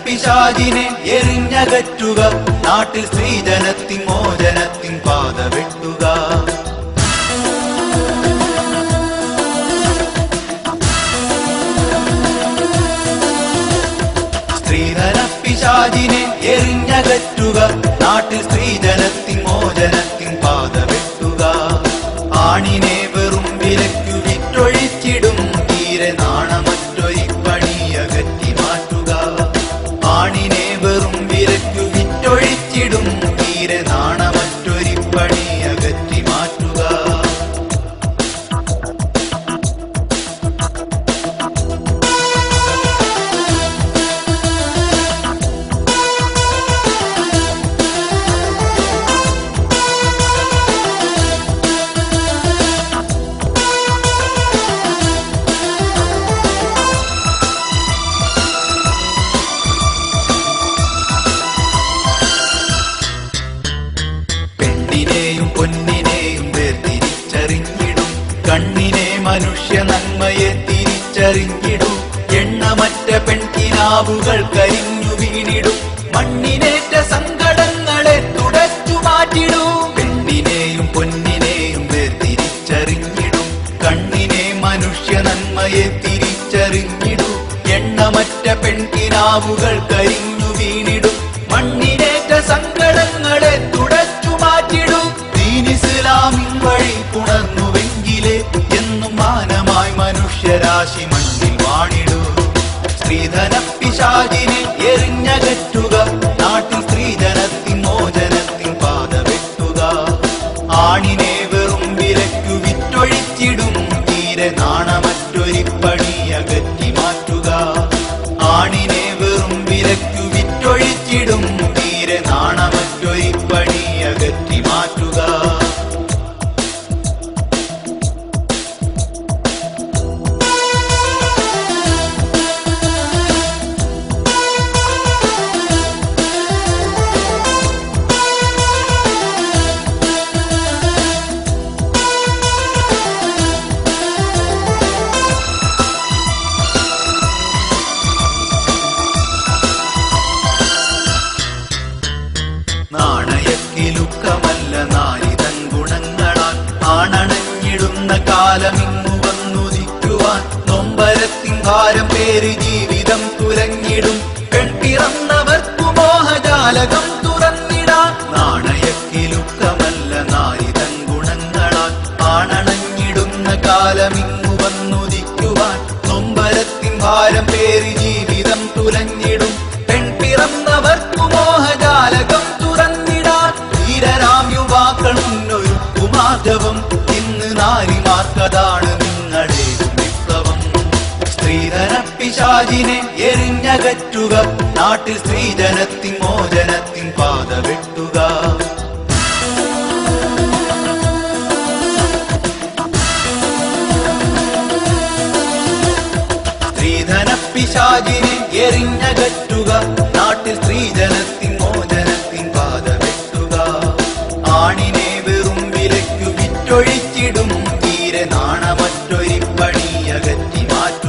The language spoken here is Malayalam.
പിശാചിനെ എറിഞ്ഞകറ്റുക, നാട്ടിൽ സ്ത്രീജനത്തിൻ മോചനത്തിൻ പാത വെട്ടുക. സ്ത്രീധന പിശാചിനെ എറിഞ്ഞകറ്റുക, നാട്ടിൽ സ്ത്രീജനത്തിൻ മോചനത്തിൻ പാത വെട്ടുക. ആണിനെ വെറും വിലക്കു വിറ്റൊഴിച്ചിടും തീരെ നാണമറ്റൊരു പണിയകറ്റി മാറ്റുക. ആണിനെ വെറും വിലക്കു വിറ്റൊഴിച്ചിടും തീരെ നാണമറ്റൊരു പണിയകറ്റി മാറ്റുക. പൊന്നിനെയും വേർതിരിച്ചറിഞ്ഞിടും, കണ്ണിനെ മനുഷ്യ നന്മയെ തിരിച്ചറിഞ്ഞിടും. എണ്ണമറ്റ പെൺകിനാവുകൾ കരിഞ്ഞു വീണിടും, മണ്ണിനേറ്റ സങ്കടങ്ങളെ തുടച്ചു മാറ്റിടും. പെണ്ണിനെയും പൊന്നിനെയും വേർതിരിച്ചറിഞ്ഞിടും, കണ്ണിനെ മനുഷ്യ നന്മയെ തിരിച്ചറിഞ്ഞിടും. എണ്ണമറ്റ പെൺകിനാവുകൾ കരിഞ്ഞു വീണിടും, മണ്ണിനേറ്റ സങ്കടങ്ങളെ തുടച്ചു മാറ്റിടും. ഇസ്ലാമിൻ വഴി പുണർന്നുവെങ്കിലേ എന്നും മാനമായി മനുഷ്യരാശി മണ്ണിൽ വാണിടൂ. സ്ത്രീധന പിശാചിനെ എറിഞ്ഞകറ്റുക, നാട്ടിൽ സ്ത്രീജനത്തിൻ മോചനത്തിൻ പാത വെട്ടുക. ആണിനെ വെറും വിലക്കു വിറ്റൊഴിച്ചിടും തീരെ നാണമറ്റൊരു പണിയകറ്റി മാറ്റുക. ആണിനെ വെറും വിലക്കു വിറ്റൊഴിച്ചിടും തീരെ നാണമറ്റൊരു പണിയകറ്റി മാറ്റുക. നാണയക്കിലുക്കമല്ല നാരിതൻ ഗുണങ്ങളാൽ ആണണഞ്ഞിടുന്ന കാലമിങ്ങു വന്നുദിക്കുവാൻ. നൊമ്പരത്തിൻ ഭാരം പേര് ജീവിതം തുരഞ്ഞിടും, പെൺപിറന്നവർക്കു മോഹജാലകം തുറന്നിടാൻ. നാണയക്കിലുക്കമല്ല നാരിതൻ ഗുണങ്ങളാൽ ആണണഞ്ഞിടുന്ന കാലമിങ്ങു വന്നുദിക്കുവാൻ. നൊമ്പരത്തിൻ ഭാരം പേര് ജീവിതം തുലഞ്ഞിടും, പെൺപിറന്നവർക്കു മോഹജാലകം തുറന്നിടാൻ. ധീരരാം യുവാക്കൾ മുന്നൊരുക്കുമാധവം, ഇന്ന് നാരിമാർക്കതാണ് നിങ്ങളുടെ വിപ്ലവം. സ്ത്രീധന പിശാചിനെ എറിഞ്ഞകറ്റുക, നാട്ടിൽ സ്ത്രീജനത്തിൻ മോചനത്തിൻ പാത വെട്ടുക. സ്ത്രീധന പിശാചിനെ എറിഞ്ഞകറ്റുക, നാട്ടിൽ സ്ത്രീജനത്തിൻ മോചനത്തിൻ പാത വെട്ടുക. ആണിനെ വെറും വിലക്കു വിറ്റൊഴിച്ചിടും തീരെ നാണമറ്റൊരു പണിയകറ്റി മാറ്റുക.